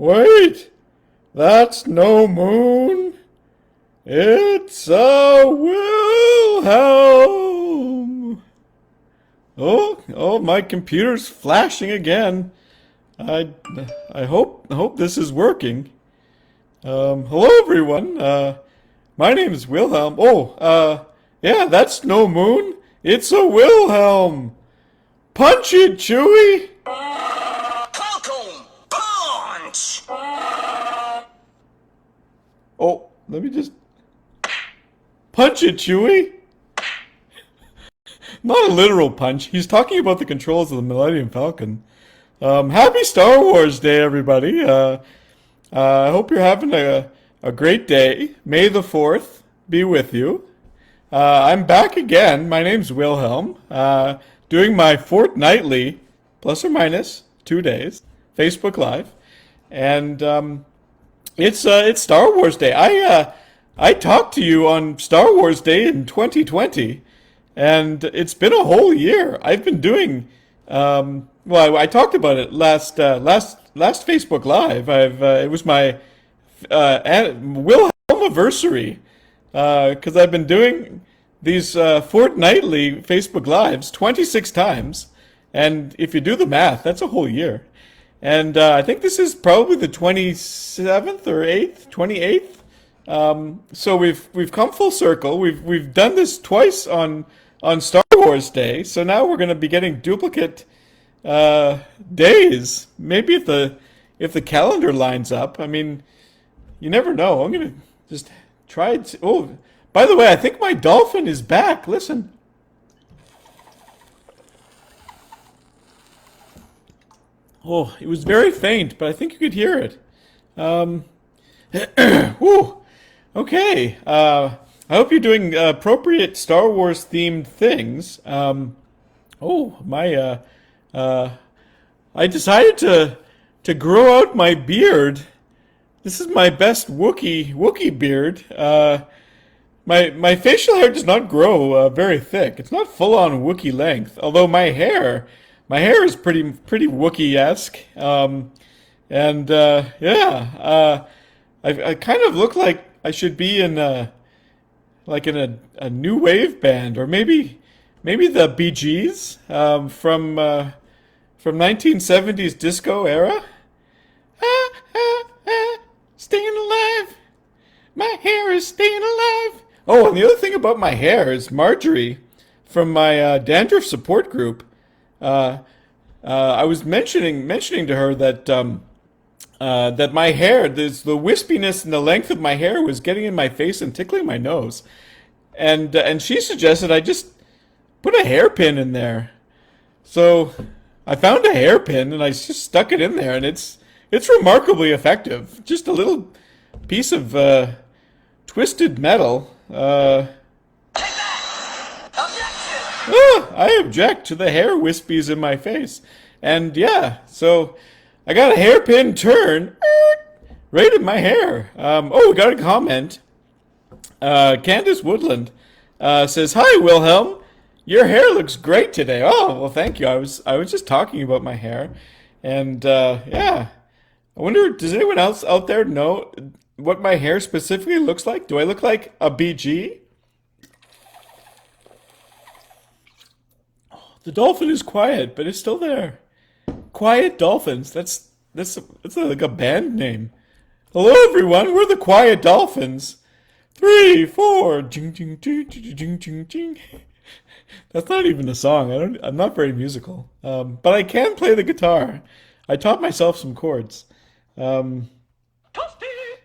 Wait, that's no moon. It's a Wilhelm. Oh, my computer's flashing again. I, I hope this is working. Hello everyone. My name is Wilhelm. Yeah, that's no moon. It's a Wilhelm. Punch it, Chewie. Falcon, punch! Oh, let me just punch it, Chewie. Not a literal punch. He's talking about the controls of the Millennium Falcon. Happy Star Wars Day, everybody. I hope you're having a great day. May the 4th be with you. I'm back again. My name's Wilhelm. Doing my fortnightly, plus or minus 2 days, Facebook Live. And it's Star Wars Day. I talked to you on Star Wars Day in 2020, and it's been a whole year. I've been doing I talked about it last Facebook Live. It was my Wilhelm anniversary because I've been doing these fortnightly Facebook Lives 26 times, and if you do the math, that's a whole year. And I think this is probably the 27th or 28th. So we've come full circle. We've done this twice on Star Wars Day. So now we're going to be getting duplicate days. Maybe if the calendar lines up. I mean, you never know. I'm going to just try it. Oh, by the way, I think my dolphin is back. Listen. Oh, it was very faint, but I think you could hear it. Whew. Okay. I hope you're doing appropriate Star Wars themed things. I decided to grow out my beard. This is my best Wookiee beard. My facial hair does not grow very thick. It's not full on Wookiee length. Although my hair is pretty Wookiee-esque. I kind of look like I should be in a new wave band, or maybe the Bee Gees from 1970s disco era. Staying alive. My hair is staying alive. Oh, and the other thing about my hair is Marjorie from my dandruff support group. I was mentioning to her that that my hair, the wispiness and the length of my hair was getting in my face and tickling my nose, and she suggested I just put a hairpin in there. So I found a hairpin and I just stuck it in there, and it's remarkably effective. Just a little piece of twisted metal. I object to the hair wispies in my face. And yeah, so I got a hairpin turn right in my hair. We got a comment. Candace Woodland says, "Hi, Wilhelm. Your hair looks great today." Oh, well, thank you. I was just talking about my hair. And yeah, I wonder, does anyone else out there know what my hair specifically looks like? Do I look like a BG? The dolphin is quiet, but it's still there. Quiet Dolphins. That's like a band name. Hello, everyone. We're the Quiet Dolphins. 3, 4. Jing, jing, jing, jing, jing, jing, jing. That's not even a song. I'm not very musical. But I can play the guitar. I taught myself some chords. Toasty.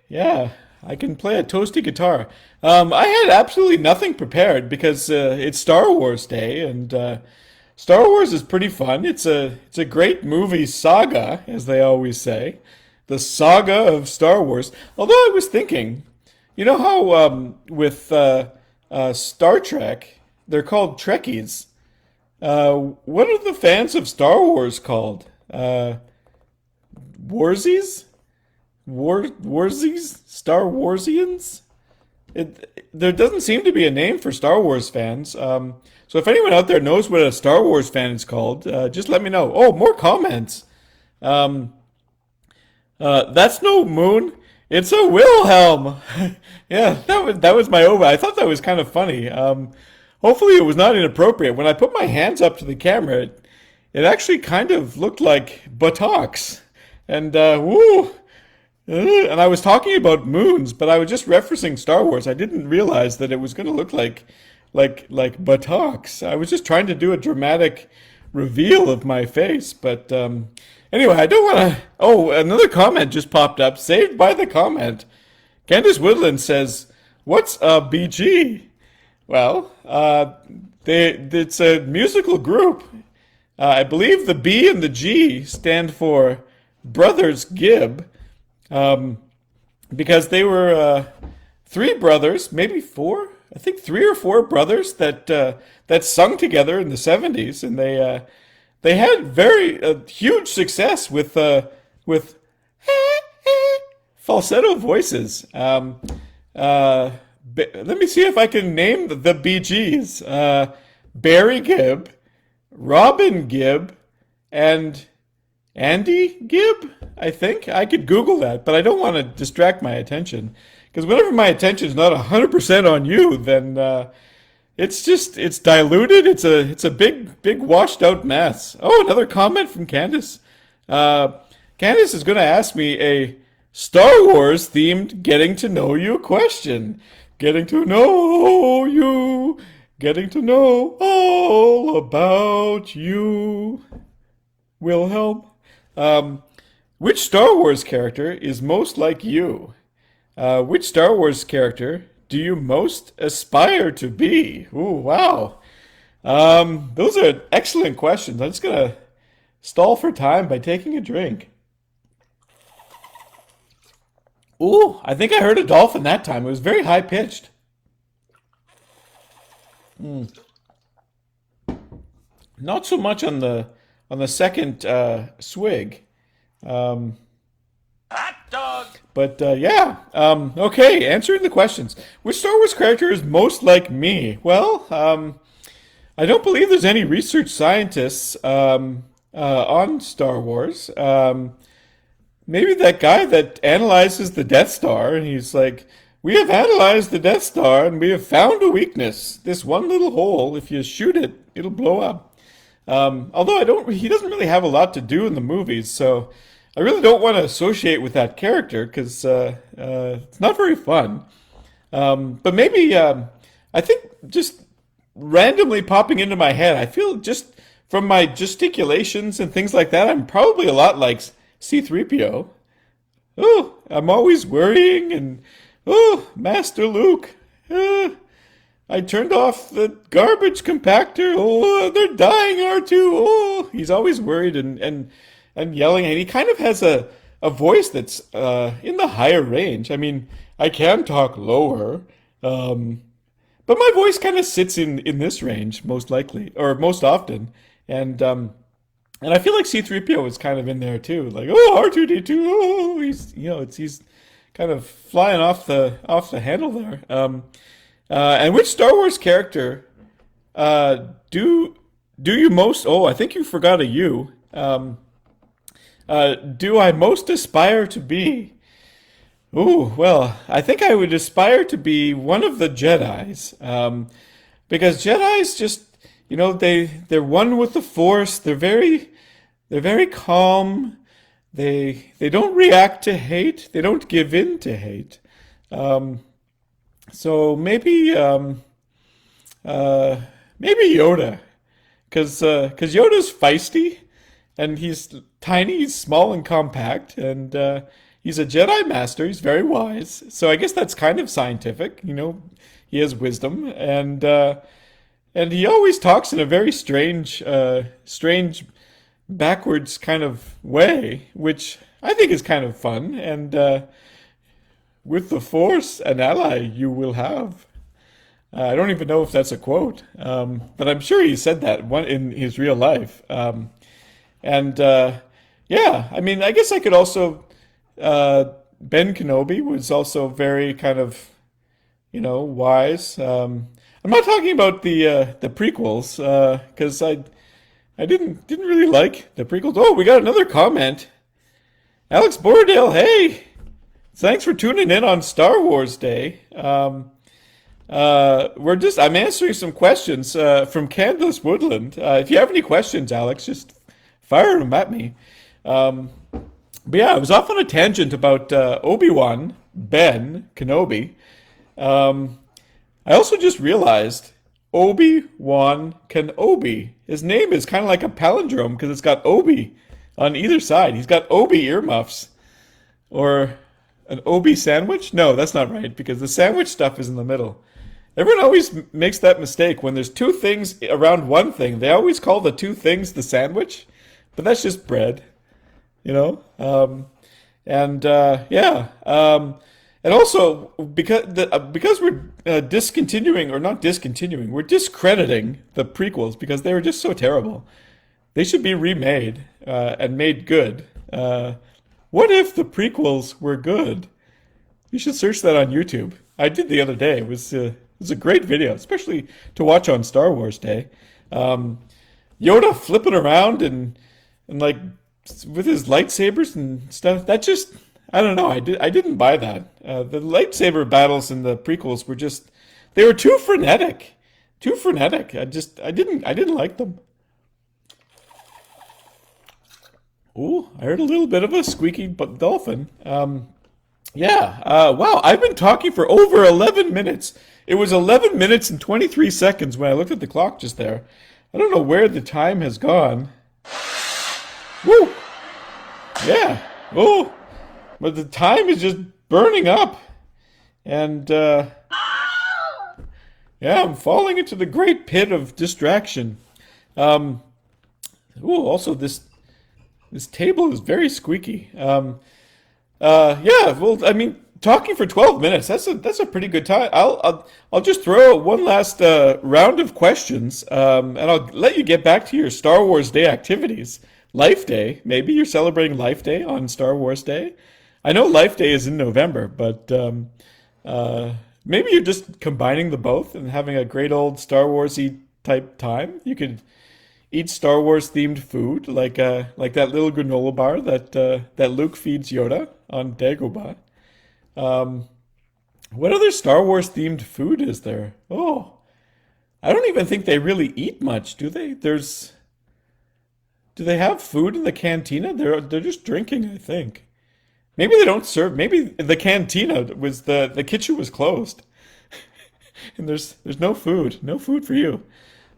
Yeah, I can play a toasty guitar. I had absolutely nothing prepared because it's Star Wars Day, and Star Wars is pretty fun. It's a great movie saga, as they always say. The saga of Star Wars. Although I was thinking, you know how with Star Trek, they're called Trekkies. What are the fans of Star Wars called? Warsies? Warsies? Star Warsians? There doesn't seem to be a name for Star Wars fans. So if anyone out there knows what a Star Wars fan is called, just let me know. Oh, more comments. That's no moon. It's a Wilhelm. Yeah, that was my over. I thought that was kind of funny. Hopefully, it was not inappropriate. When I put my hands up to the camera, it actually kind of looked like buttocks. And woo, and I was talking about moons, but I was just referencing Star Wars. I didn't realize that it was going to look like buttocks. I was just trying to do a dramatic reveal of my face, but anyway, I don't want to. Oh, another comment just popped up. Saved by the comment. Candace Woodland says, "What's a BG?" Well, it's a musical group. I believe the B and the G stand for Brothers Gibb, um, because they were three brothers, maybe four. I think three or four brothers that sung together in the '70s, and they had very huge success with falsetto voices. Let me see if I can name the Bee Gees. Barry Gibb, Robin Gibb, and Andy Gibb, I think. I could Google that, but I don't want to distract my attention. Because whenever my attention is not 100% on you, then it's diluted. It's a big washed out mess. Oh, another comment from Candace. Candace is going to ask me a Star Wars themed getting to know you question. Getting to know you, getting to know all about you. Wilhelm. Which Star Wars character is most like you? Which Star Wars character do you most aspire to be? Ooh, wow. Those are excellent questions. I'm just gonna stall for time by taking a drink. Ooh, I think I heard a dolphin that time. It was very high pitched. Not so much on the second swig. Um, Hot dog. but yeah. Okay, answering the questions. Which Star Wars character is most like me? Well, I don't believe there's any research scientists on Star Wars. Maybe that guy that analyzes the Death Star, and he's like, "We have analyzed the Death Star, and we have found a weakness. This one little hole, if you shoot it, it'll blow up." Although he doesn't really have a lot to do in the movies, so I really don't want to associate with that character because it's not very fun. But maybe I think just randomly popping into my head, I feel just from my gesticulations and things like that, I'm probably a lot like C-3PO. Oh, I'm always worrying, and oh, Master Luke. I turned off the garbage compactor. Oh, they're dying, R2. Oh, he's always worried and yelling, and he kind of has a voice that's in the higher range. I mean, I can talk lower, but my voice kind of sits in this range most likely, or most often, and I feel like C-3PO is kind of in there too. Like, oh, R2D2, oh, he's kind of flying off the handle there. And which Star Wars character do you most? Oh, I think you forgot a you. Do I most aspire to be? Ooh, well, I think I would aspire to be one of the Jedis, because Jedis just, they're one with the Force. They're very calm. They don't react to hate. They don't give in to hate. So maybe Yoda, because Yoda's feisty, and he's tiny, he's small and compact, and he's a Jedi Master. He's very wise. So I guess that's kind of scientific. He has wisdom, and he always talks in a very strange, backwards kind of way, which I think is kind of fun. And with the Force, an ally you will have. I don't even know if that's a quote, but I'm sure he said that one in his real life. And yeah, I mean, I guess I could also. Ben Kenobi was also very kind of, wise. I'm not talking about the prequels because I didn't really like the prequels. Oh, we got another comment. Alex Bordale, hey! Thanks for tuning in on Star Wars Day. I'm answering some questions from Candace Woodland. If you have any questions, Alex, just fire them at me. Um, but yeah, I was off on a tangent about Obi-Wan, Ben Kenobi. Um, I also just realized Obi-Wan Kenobi. His name is kind of like a palindrome because it's got Obi on either side. He's got Obi earmuffs. Or an Obi sandwich? No, that's not right because the sandwich stuff is in the middle. Everyone always makes that mistake when there's two things around one thing. They always call the two things the sandwich, but that's just bread, you know. And yeah, and also because we're discontinuing or not discontinuing, we're discrediting the prequels because they were just so terrible. They should be remade and made good. What if the prequels were good? You should search that on YouTube. I did the other day. It was a great video, especially to watch on Star Wars Day. Yoda flipping around and like with his lightsabers and stuff. That just I don't know. I didn't buy that. The lightsaber battles in the prequels were just they were too frenetic, too frenetic. I didn't like them. Ooh, I heard a little bit of a squeaky dolphin. Yeah. Wow. I've been talking for over 11 minutes. It was 11 minutes and 23 seconds when I looked at the clock just there. I don't know where the time has gone. Woo! Yeah. Oh, but the time is just burning up. And, yeah, I'm falling into the great pit of distraction. Um, ooh, also this table is very squeaky. Yeah, well, I mean, talking for 12 minutes, that's a pretty good time. I'll just throw out one last round of questions, and I'll let you get back to your Star Wars Day activities. Life Day, maybe you're celebrating Life Day on Star Wars Day. I know Life Day is in November, but maybe you're just combining the both and having a great old Star Warsy type time. You could eat Star Wars themed food, like that little granola bar that Luke feeds Yoda on Dagobah. Um, what other Star Wars themed food is there? Oh, I don't even think they really eat much, do they? Do they have food in the cantina? They're just drinking, I think. Maybe they don't serve. Maybe the cantina was the kitchen was closed, and there's no food for you.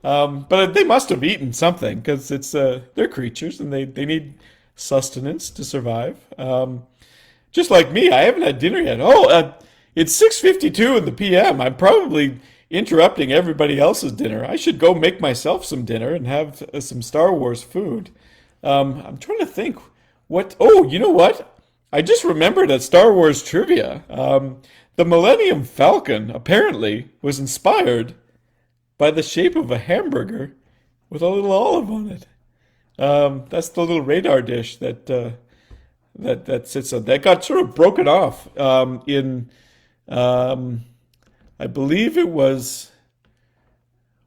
But they must have eaten something because they're creatures and they need sustenance to survive. Just like me, I haven't had dinner yet. Oh, it's 6:52 in the p.m. I'm probably interrupting everybody else's dinner. I should go make myself some dinner and have some Star Wars food. I'm trying to think what. Oh, you know what? I just remembered a Star Wars trivia. The Millennium Falcon apparently was inspired by the shape of a hamburger with a little olive on it. That's the little radar dish that sits on that got sort of broken off in I believe was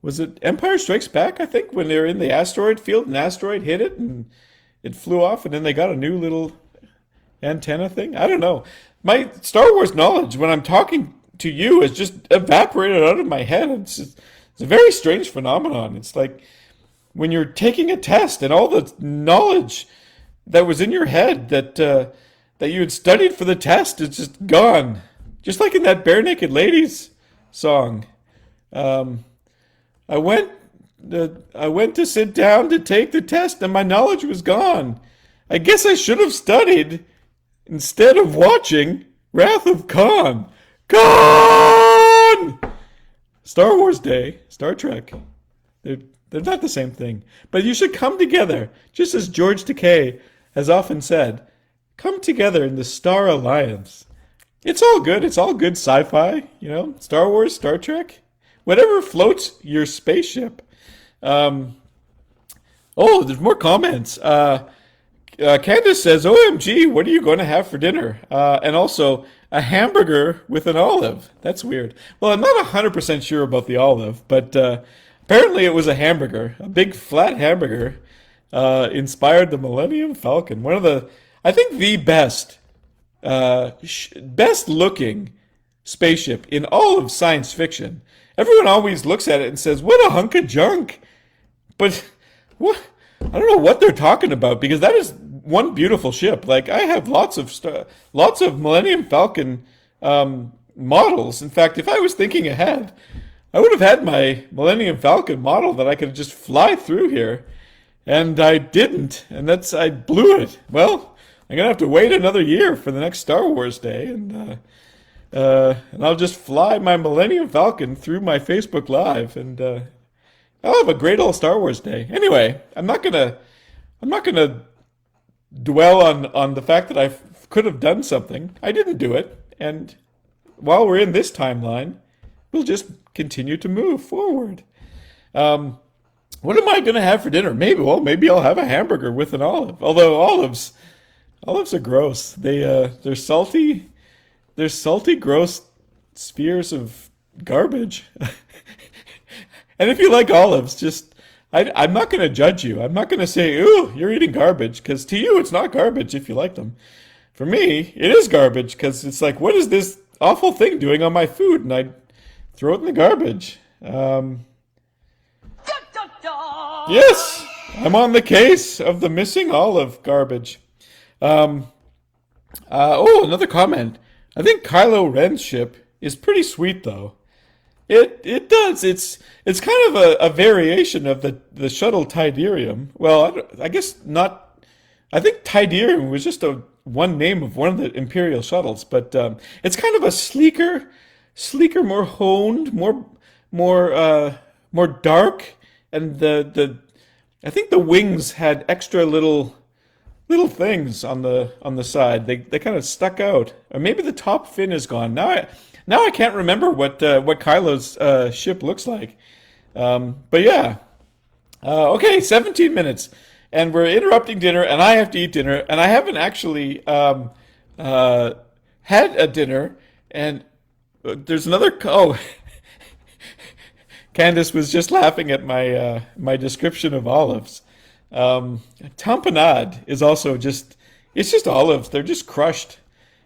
it Empire Strikes Back, I think, when they were in the asteroid field, an asteroid hit it and it flew off and then they got a new little antenna thing. I don't know. My Star Wars knowledge when I'm talking to you is just evaporated out of my head. It's a very strange phenomenon. It's like when you're taking a test and all the knowledge that was in your head that you had studied for the test is just gone. Just like in that Bare Naked Ladies song. Um, I went I went to sit down to take the test and my knowledge was gone. I guess I should have studied instead of watching Wrath of Khan. Khan! Star Wars Day, Star Trek. They're, they're not the same thing. But you should come together, just as George Takei has often said. Come together in the Star Alliance. It's all good. It's all good sci-fi, Star Wars, Star Trek, whatever floats your spaceship. Um, oh, there's more comments. Candace says, "OMG, what are you going to have for dinner?" And also a hamburger with an olive. That's weird. Well, I'm not 100% sure about the olive, but apparently it was a hamburger, a big flat hamburger. Inspired the Millennium Falcon. I think the best looking spaceship in all of science fiction. Everyone always looks at it and says, "What a hunk of junk." But what? I don't know what they're talking about because that is one beautiful ship. Like I have lots of Millennium Falcon models. In fact, if I was thinking ahead, I would have had my Millennium Falcon model that I could just fly through here, and I didn't, and I blew it. Well, I'm gonna have to wait another year for the next Star Wars Day, and I'll just fly my Millennium Falcon through my Facebook Live, and I'll have a great old Star Wars Day. Anyway, I'm not gonna dwell on the fact that could have done something. I didn't do it, and while we're in this timeline, we'll just continue to move forward. What am I gonna have for dinner? Maybe I'll have a hamburger with an olive. Although olives are gross. They're salty. They're salty, gross spheres of garbage. And if you like olives, I'm not going to judge you. I'm not going to say, "Ooh, you're eating garbage," because to you it's not garbage if you like them. For me, it is garbage because it's like, what is this awful thing doing on my food? And I throw it in the garbage. Yes, I'm on the case of the missing olive garbage. Another comment. I think Kylo Ren's ship is pretty sweet, though. It does. It's kind of a variation of the shuttle Tidarium. Well, I guess not. I think Tidarium was just one name of one of the Imperial shuttles, but it's kind of a sleeker, more honed, more dark, and I think the wings had extra little things on the side. They kind of stuck out, or maybe the top fin is gone. Now I can't remember what Kylo's ship looks like. But yeah, okay, 17 minutes, and we're interrupting dinner, and I have to eat dinner, and I haven't actually had a dinner, and there's another. Oh, Candace was just laughing at my description of olives. Tamponade is also it's just olives. They're just crushed.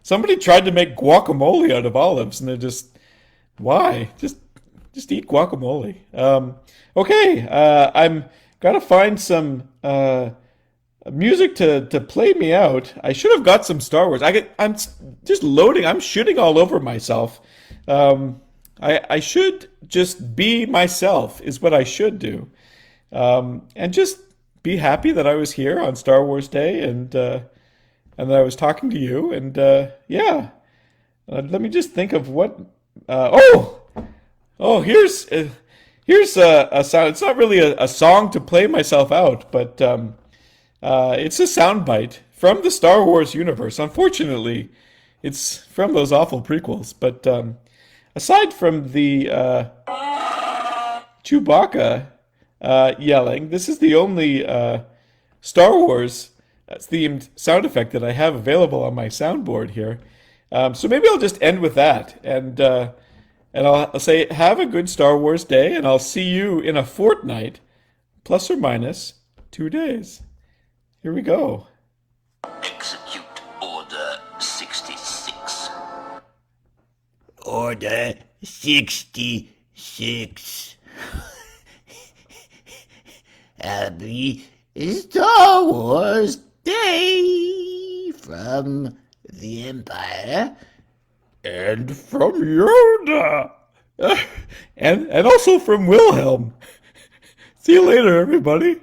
Somebody tried to make guacamole out of olives, and they're just, why? Just eat guacamole. Okay, I'm gotta find some music to play me out. I should have got some Star Wars. I'm just loading. I'm shitting all over myself. I should just be myself is what I should do, and just be happy that I was here on Star Wars Day and that I was talking to you. And yeah, let me just think of what. Here's a sound. It's not really a song to play myself out, but it's a soundbite from the Star Wars universe. Unfortunately, it's from those awful prequels. But aside from the Chewbacca yelling, this is the only Star Wars themed sound effect that I have available on my soundboard here. So maybe I'll just end with that, and I'll say have a good Star Wars Day, and I'll see you in a fortnight, plus or minus 2 days. Here we go. Execute Order 66. Order 66. Happy Star Wars Day from the Empire And from Yoda. And also from Wilhelm. See you later, everybody.